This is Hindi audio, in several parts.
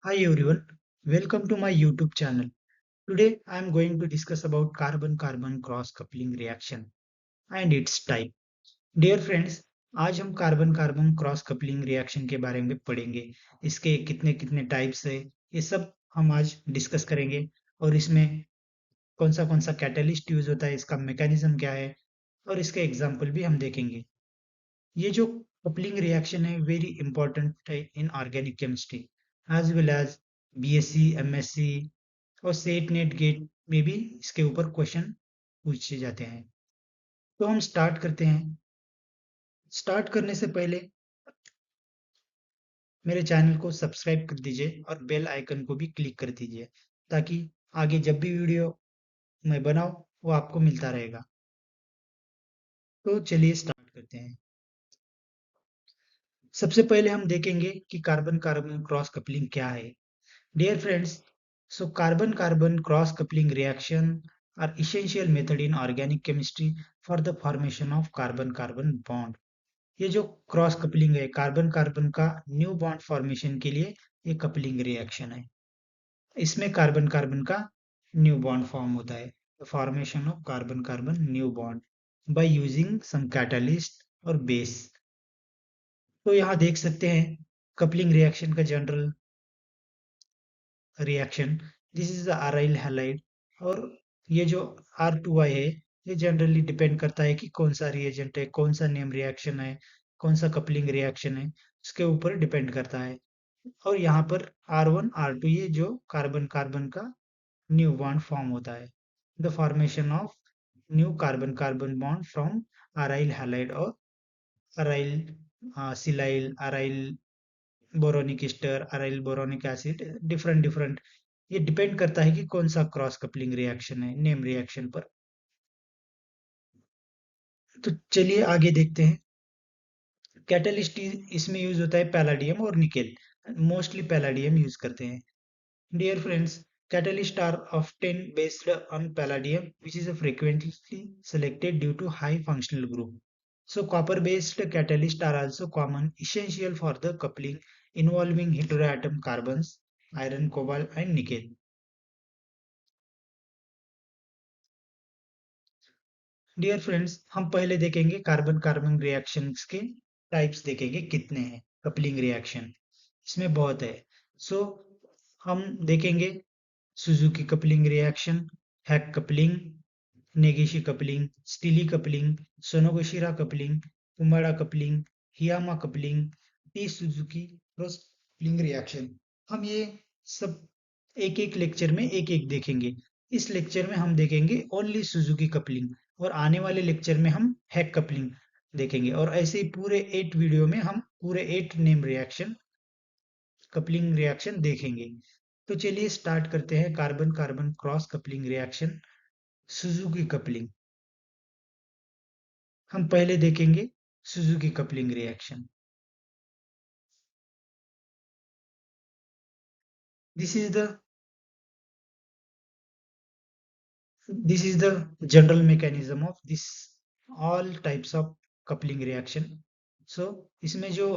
Hi everyone, welcome to my YouTube channel. Today I am going to discuss about carbon-carbon cross-coupling reaction and its type. Dear friends, आज हम कार्बन-कार्बन क्रॉस-कपलिंग रिएक्शन के बारे में पढ़ेंगे। इसके कितने कितने टाइप्स है, ये सब हम आज डिस्कस करेंगे और इसमें कौन सा कैटलिस्ट यूज होता है, इसका मैकेनिज्म क्या है और इसके एग्जाम्पल भी हम देखेंगे। ये जो कपलिंग रिएक्शन है वेरी इंपॉर्टेंट है in organic chemistry as well as BSc, MSc और सेट नेट गेट में भी इसके ऊपर क्वेश्चन पूछे जाते हैं। तो हम स्टार्ट करते हैं। स्टार्ट करने से पहले मेरे चैनल को सब्सक्राइब कर दीजिए और बेल आइकन को भी क्लिक कर दीजिए ताकि आगे जब भी वीडियो मैं बनाऊं वो आपको मिलता रहेगा। तो चलिए स्टार्ट करते हैं। सबसे पहले हम देखेंगे कि कार्बन कार्बन क्रॉस कपलिंग क्या है। Dear friends, so carbon-carbon cross-coupling reaction are essential method in organic chemistry for the formation of carbon-carbon bond. ये जो क्रॉस कपलिंग है कार्बन कार्बन का न्यू बॉन्ड फॉर्मेशन के लिए ये कपलिंग रिएक्शन है। इसमें कार्बन कार्बन का न्यू बॉन्ड फॉर्म होता है, formation of carbon carbon new bond by using some catalyst और बेस। तो यहाँ देख सकते हैं कपलिंग रिएक्शन का general reaction, this is the aryl halide. और ये जो R2I है ये जनरली डिपेंड करता है कि कौन सा रिएजेंट है, कौन सा नेम रिएक्शन है, कौन सा कपलिंग रिएक्शन है, उसके ऊपर डिपेंड करता है। और यहाँ पर R1 R2 ये जो कार्बन कार्बन का न्यू बॉन्ड फॉर्म होता है, the formation of new carbon carbon bond from aryl halide और aryl silyl, aryl boronic ester, aryl boronic acid, different different. ये डिपेंड करता है कि कौन सा क्रॉस कपलिंग रिएक्शन है नेम रिएक्शन पर। तो चलिए आगे देखते हैं। कैटलिस्ट इसमें यूज होता है पैलाडियम और निकेल। मोस्टली पैलाडियम यूज करते हैं। Dear friends, catalysts are often based on palladium, which is frequently selected due to high functional group. So copper-based catalysts are also common, essential for the coupling involving heteroatom carbons, iron, cobalt, and nickel. Dear friends, हम पहले देखेंगे कार्बन कार्बन रिएक्शंस के टाइप्स देखेंगे कितने हैं। कपलिंग रिएक्शन इसमें बहुत है। सो हम देखेंगे Suzuki coupling reaction, Heck coupling, Negishi coupling, Stille coupling, Sonogashira coupling, Kumada coupling, Hiyama coupling, T Suzuki cross coupling reaction. हम ये सब एक एक लेक्चर में एक एक देखेंगे। इस लेक्चर में हम देखेंगे ओनली सुजुकी कपलिंग और आने वाले लेक्चर में हम हैक कपलिंग देखेंगे और ऐसे ही पूरे 8 वीडियो में हम पूरे 8 नेम रिएक्शन कपलिंग रिएक्शन देखेंगे। तो चलिए स्टार्ट करते हैं carbon carbon cross coupling reaction Suzuki coupling. हम पहले देखेंगे Suzuki coupling reaction. This is the this is the general mechanism of this all types of coupling reaction. So इसमें जो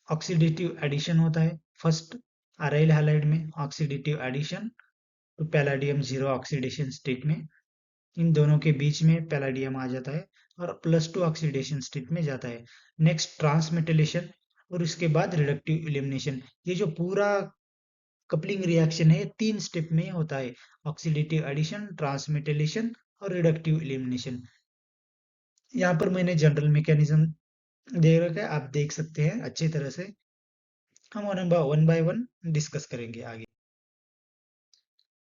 ऑक्सीडेटिव एडिशन होता है, फर्स्ट अराइल हैलाइड में ऑक्सीडेटिव एडिशन तो पैलाडियम जीरो ऑक्सीडेशन स्टेट में, इन दोनों के बीच में पैलाडियम आ जाता है और +2 ऑक्सीडेशन स्टेट में जाता है। नेक्स्ट ट्रांसमेटेलेशन और इसके बाद रिडक्टिव एलिमिनेशन। ये जो पूरा कपलिंग रिएक्शन है 3 स्टेप में होता है, ऑक्सीडेटिव एडिशन, ट्रांसमेटेलेशन और रिडक्टिव एलिमिनेशन। यहाँ पर मैंने जनरल मैकेनिज्म दे रखा है, आप देख सकते हैं अच्छी तरह से। हम वन बाय वन डिस्कस करेंगे आगे।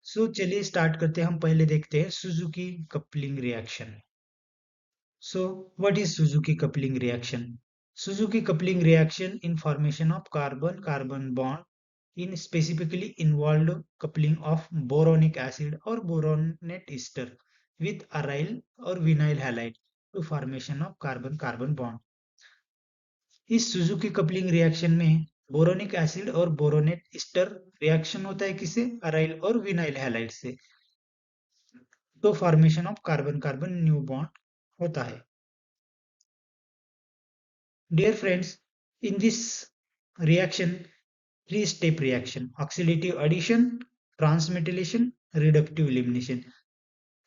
सो चलिए स्टार्ट करते हैं। हम पहले देखते हैं Suzuki coupling reaction. So, what is Suzuki coupling reaction? Suzuki coupling reaction in formation of carbon-carbon bond in specifically involved coupling of boronic acid or boronate ester with aryl or vinyl halide to formation of carbon-carbon bond. इस सुजुकी कपलिंग रिएक्शन में बोरोनिक एसिड और बोरोनेट ईस्टर रिएक्शन होता है किससे? अराइल और विनाइल हैलाइड से। तो formation of carbon carbon new bond होता है। Dear friends, in this reaction, three step reaction, oxidative addition, transmetalation, reductive elimination.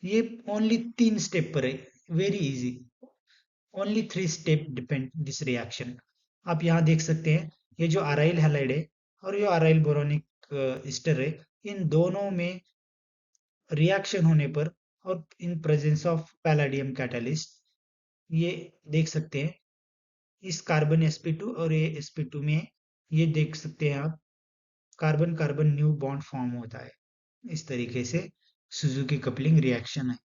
ये ओनली 3 स्टेप पर है, very easy. Only 3 step depend this reaction. आप यहाँ देख सकते हैं, ये जो अराइल हैलाइड है और जो अराइल बोरोनिक एस्टर है, इन दोनों में रिएक्शन होने पर और in presence of palladium catalyst, ये देख सकते हैं इस कार्बन sp2 और ये sp2 में, ये देख सकते हैं आप, carbon carbon new bond form होता है। इस तरीके से सुजुकी कपलिंग रिएक्शन है।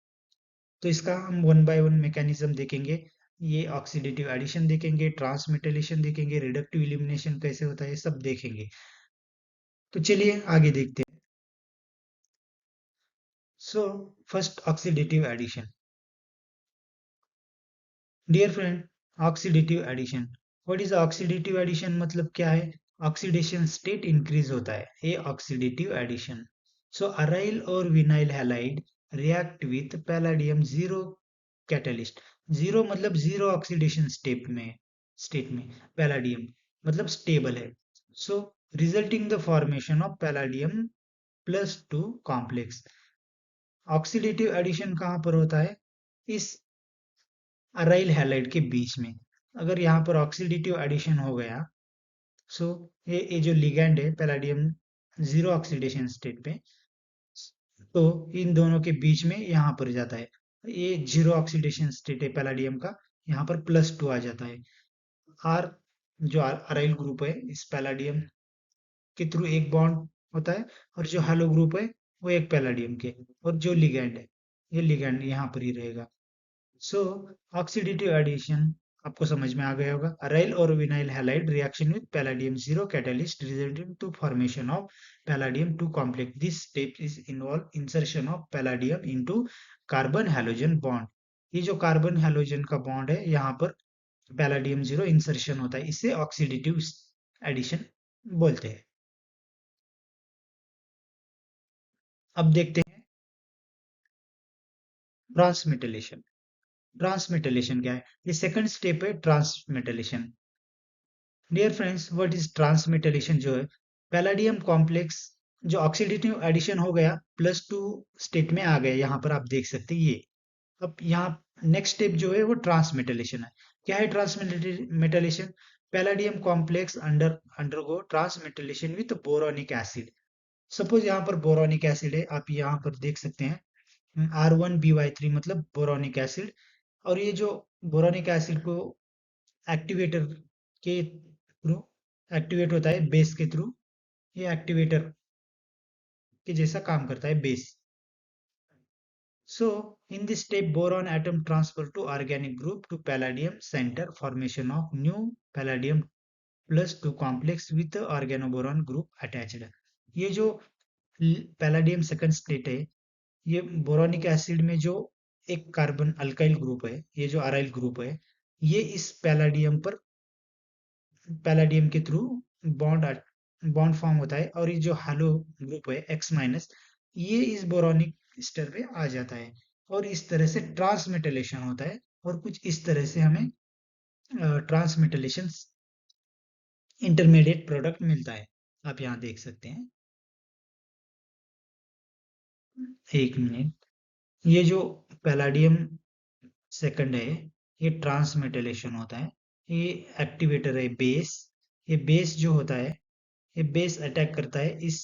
तो इसका हम वन बाय वन मैकेनिज्म देखेंगे। ये ऑक्सीडेटिव एडिशन देखेंगे, ट्रांसमेटालेशन देखेंगे, रिडक्टिव एलिमिनेशन कैसे होता है, सब देखेंगे। तो चलिए आगे देखते हैं। So first oxidative addition. Dear friend, oxidative addition, what is oxidative addition, मतलब क्या है? ऑक्सीडेशन स्टेट इंक्रीज होता है, ये ऑक्सीडेटिव एडिशन। सो अराइल और vinyl halide react with palladium zero catalyst. Zero मतलब जीरो ऑक्सीडेशन स्टेट में पैलाडियम मतलब स्टेबल है। So resulting the formation of palladium +2 complex. Oxidative addition कहाँ पर होता है? इस अराइल हैलाइड के बीच में। अगर यहाँ पर ऑक्सीडेटिव एडिशन हो गया, सो ये जो लिगैंड है पैलाडियम जीरो ऑक्सीडेशन स्टेट पे, तो इन दोनों के बीच में यहाँ पर जाता है। ये जीरो ऑक्सीडेशन स्टेट है पैलाडियम का, यहाँ पर +2 आ जाता है। आर जो अराइल ग्रुप है, इस पैलाडियम के थ्रू एक बॉन्ड होता है, और जो हेलो ग्रुप है वो एक पैलाडियम के, और जो लिगैंड है, ये लिगैंड यहाँ पर ही रहेगा। सो ऑक्सीडेटिव एडिशन आपको समझ में आ गया होगा। अराइल और vinyl halide reaction with palladium zero catalyst resulting to formation of palladium 2 complex. This step is involve insertion of palladium into carbon halogen bond. ये जो कार्बन हैलोजन का बॉन्ड है, यहाँ पर पैलाडियम जीरो इंसर्शन होता है, इसे ऑक्सीडेटिव एडिशन बोलते हैं। अब देखते हैं ट्रांसमेटलेशन। ट्रांसमेटलेशन क्या है? ये सेकंड स्टेप है transmetalation. Dear friends, what is transmetalation? जो है पैलाडियम कॉम्प्लेक्स जो ऑक्सीडेटिव एडिशन हो गया, +2 स्टेट में आ गया, यहाँ पर आप देख सकते हैं ये। अब यहाँ नेक्स्ट स्टेप जो है वो ट्रांसमेटलेशन है। क्या है transmetalation? Palladium complex undergo transmetalation with boronic acid. Suppose यहाँ पर बोरोनिक एसिड है, आप यहाँ पर देख सकते हैं R1BY3 मतलब बोरोनिक एसिड। और ये जो बोरोनिक एसिड को एक्टिवेटर के थ्रू एक्टिवेट होता है, बेस के थ्रू, ये एक्टिवेटर के जैसा काम करता है base. So, in this step, boron atom transfer to organic group to palladium center, formation of new palladium +2 complex with the organoboron group attached. ये जो पैलाडियम सेकंड स्टेट है, ये बोरोनिक एसिड में जो एक कार्बन अल्काइल ग्रुप है, ये जो अराइल ग्रुप है, ये इस पैलाडियम के थ्रू बॉन्ड बॉन्ड फॉर्म होता है, और ये जो हेलो ग्रुप है X-, ये इस बोरोनिक स्टर पे आ जाता है, और इस तरह से ट्रांसमेटलेशन होता है, और कुछ इस तरह से हमें ट्रांसमेटलेशन इंटरमीडिएट प्रोडक्ट मिलता है। आप यहाँ देख सकते हैं, एक मिनट। ये जो पैलाडियम सेकंड है, ये ट्रांसमेटलेशन होता है। ये एक्टिवेटर है बेस। ये बेस जो होता है, ये बेस अटैक करता है इस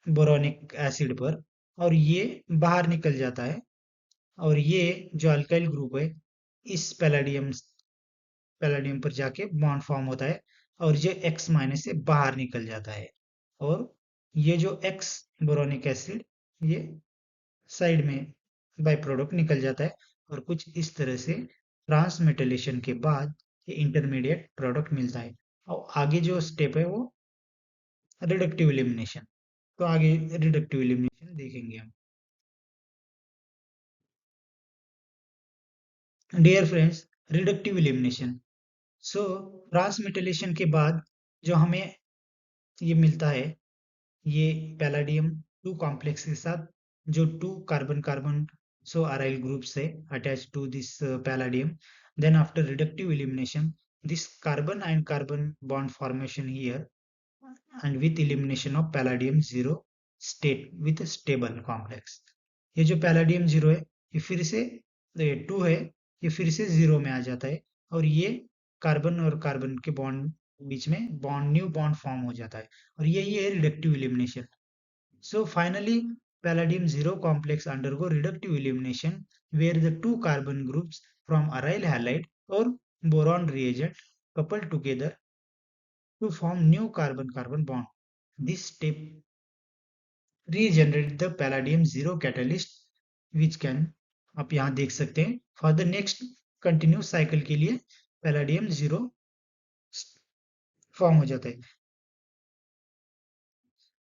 बोरोनिक एसिड पर, और ये बाहर निकल जाता है, और ये जो अल्काइल ग्रुप है, इस पैलाडियम पर जाके बॉन्ड फॉर्म होता है, और ये X- से बाहर निकल जाता है, और ये जो X बोरोनिक एसिड, ये साइड में बाय प्रोडक्ट निकल जाता है, और कुछ इस तरह से ट्रांसमेटलेशन के बाद ये इंटरमीडिएट प्रोडक्ट मिलता है। और आगे जो स्टेप है वो रिडक्टिव एलिमिनेशन। तो आगे रिडक्टिव एलिमिनेशन देखेंगे हम। Dear friends, reductive elimination. So transmetalation के बाद जो हमें ये मिलता है, ये पैलाडियम 2 कॉम्प्लेक्स के साथ जो 2 carbon carbon so aryl groups है attach to this palladium, then after reductive elimination this carbon and carbon bond formation here and with elimination of palladium zero state with a stable complex। ये जो पैलाडियम जीरो है ये फिर से 2 है, ये फिर से जीरो में आ जाता है और ये कार्बन और कार्बन के बॉन्ड बीच में बॉन्ड न्यू बॉन्ड फॉर्म हो जाता है और यही है reductive elimination. So finally, palladium zero complex undergo reductive elimination where the two carbon groups from aryl halide or boron reagent couple together to form new carbon-carbon bond. This step regenerates the palladium zero catalyst which can आप यहाँ देख सकते हैं for the next continuous cycle के लिए palladium zero फॉर्म हो जाता है।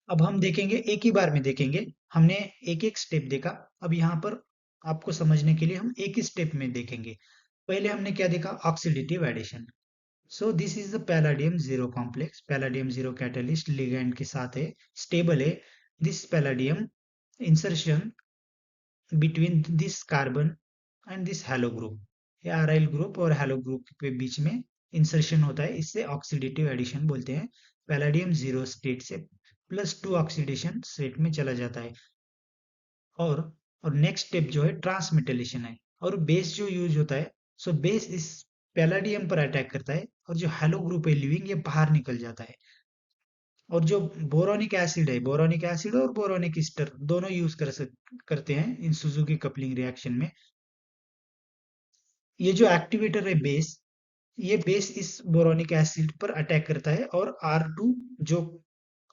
अब हम देखेंगे एक ही बार में देखेंगे, हमने एक एक स्टेप देखा। अब यहाँ पर आपको समझने के लिए हम एक ही स्टेप में देखेंगे। पहले हमने क्या देखा, oxidative addition. So this is the palladium zero complex, palladium zero catalyst ligand के साथ है, स्टेबल है। This palladium insertion between this carbon and this halo group, ये आराइल ग्रुप और हैलो ग्रुप के बीच में इंसर्शन होता है, इससे ऑक्सीडेटिव एडिशन बोलते हैं। पैलाडियम जीरो स्टेट से +2 ऑक्सीडेशन स्टेट में चला जाता है और नेक्स्ट स्टेप जो है ट्रांसमेटलेशन है और बेस जो यूज होता है। सो बेस इस पैलाडियम पर अटैक करता है और जो हैलो ग्रुप है लिविंग ये बाहर निकल जाता है। और जो बोरोनिक एसिड है, बोरोनिक एसिड और बोरोनिक ईस्टर दोनों यूज करते हैं इन सुजुकी कपलिंग रिएक्शन में। ये जो एक्टिवेटर है बेस, ये बेस इस बोरोनिक एसिड पर अटैक करता है और R2 जो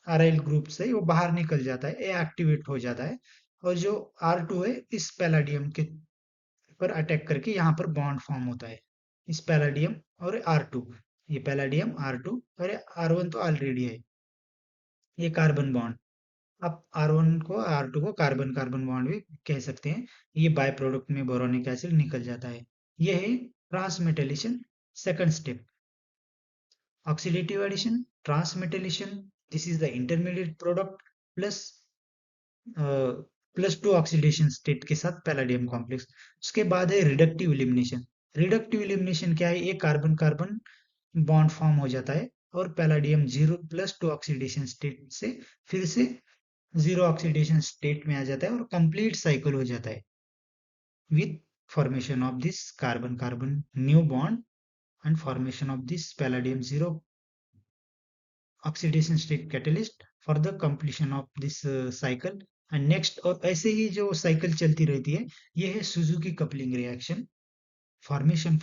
आराइल ग्रुप से वो बाहर निकल जाता है, ये एक्टिवेट हो जाता है और जो R2 है इस पैलाडियम के पर अटैक करके यहाँ पर बॉन्ड फॉर्म होता है, इस पैलाडियम और R2। ये पैलाडियम R2 और R1 तो ऑलरेडी है, ये कार्बन बॉन्ड। आप R1 को R2 को कार्बन कार्बन बॉन्ड भी कह सकते हैं। ये बाय प्रोडक्ट में बोरोनिक एसिड निकल जाता है। ये है transmetalation second step. Oxidative addition, transmetalation, this is the intermediate product plus +2 oxidation state के साथ पैलाडियम कॉम्प्लेक्स। उसके बाद है रिडक्टिव एलिमिनेशन। रिडक्टिव एलिमिनेशन क्या है, ये कार्बन कार्बन बॉन्ड फॉर्म हो जाता है और पैलाडियम जीरो +2 ऑक्सीडेशन स्टेट से फिर से जीरो ऑक्सीडेशन स्टेट में आ जाता है और कंप्लीट साइकिल हो जाता है with formation of this carbon carbon new bond and formation of this palladium zero oxidation state catalyst for the completion of this cycle and next. और ऐसे ही जो साइकिल चलती रहती है, ये है Suzuki coupling reaction. Formation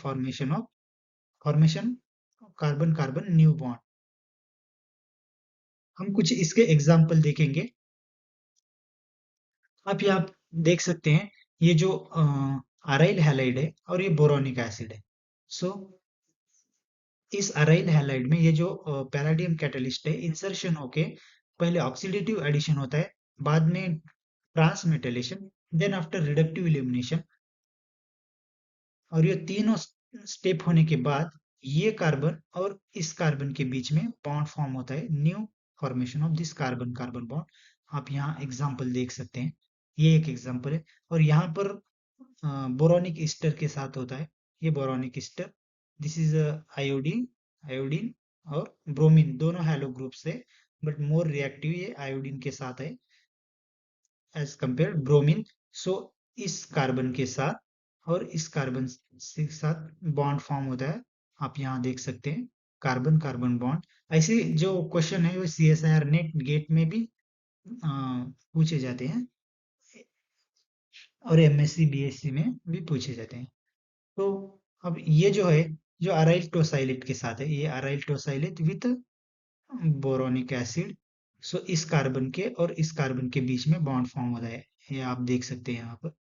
carbon carbon new bond. हम कुछ इसके एग्जाम्पल देखेंगे। आप यहाँ देख सकते हैं, ये जो अराइल हैलाइड है और ये बोरोनिक एसिड है। सो इस अराइल हैलाइड में ये जो पैलाडियम कैटलिस्ट है इंसर्शन होके पहले ऑक्सीडेटिव एडिशन होता है, बाद में ट्रांसमेटलेशन, देन आफ्टर रिडक्टिव एलिमिनेशन। और ये तीनों स्टेप होने के बाद ये कार्बन और इस कार्बन के बीच में बॉन्ड फॉर्म होता है, new formation of this carbon carbon bond. आप यहाँ एग्जाम्पल देख सकते हैं, ये एक एग्जाम्पल है। और यहाँ पर बोरोनिक ईस्टर के साथ होता है, ये boronic ester, this is iodine, iodine और ब्रोमीन दोनों हैलो ग्रुप से, बट मोर रिएक्टिव ये आयोडीन के साथ है एज कंपेयर ब्रोमीन। सो इस कार्बन के साथ और इस कार्बन के साथ बॉन्ड फॉर्म होता है, आप यहाँ देख सकते हैं कार्बन कार्बन बॉन्ड। ऐसे जो क्वेश्चन है वो CSIR नेट गेट में भी पूछे जाते हैं और MSc BSc में भी पूछे जाते हैं। तो अब ये जो है, जो अराइल टोसाइलेट के साथ है, ये aryl tosylate with boronic acid. सो इस कार्बन के और इस कार्बन के बीच में बॉन्ड फॉर्म होता है, ये आप देख सकते हैं यहाँ पर।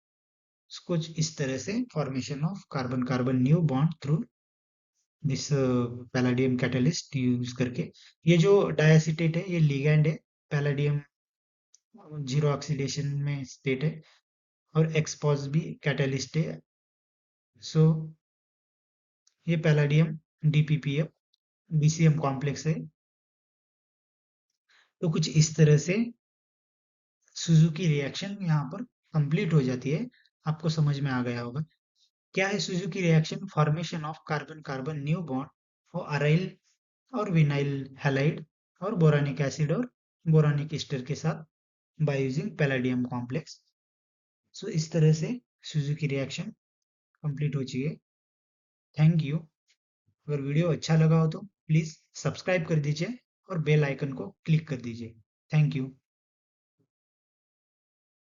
कुछ इस तरह से formation of carbon carbon new bond through this palladium catalyst use करके। ये जो डायसिटेट है ये लिगैंड है, पैलाडियम जीरो ऑक्सीडेशन में स्टेट है और एक्सपोज भी कैटलिस्ट है। सो ये पैलाडियम DPPF BCM कॉम्प्लेक्स है। तो कुछ इस तरह से सुजुकी रिएक्शन यहाँ पर कंप्लीट हो जाती है। आपको समझ में आ गया होगा क्या है Suzuki reaction. Formation of carbon carbon new bond for aryl और विनाइल हैलाइड और बोरानिक एसिड और बोरानिक एस्टर के साथ बाय यूजिंग पैलेडियम कॉम्प्लेक्स। सो इस तरह से सुजुकी रिएक्शन कंप्लीट हो चुकी है। Thank you. अगर वीडियो अच्छा लगा हो तो प्लीज़ सब्सक्राइब कर दीजिए और बेल आइकन को क्लिक कर दीजिए। Thank you.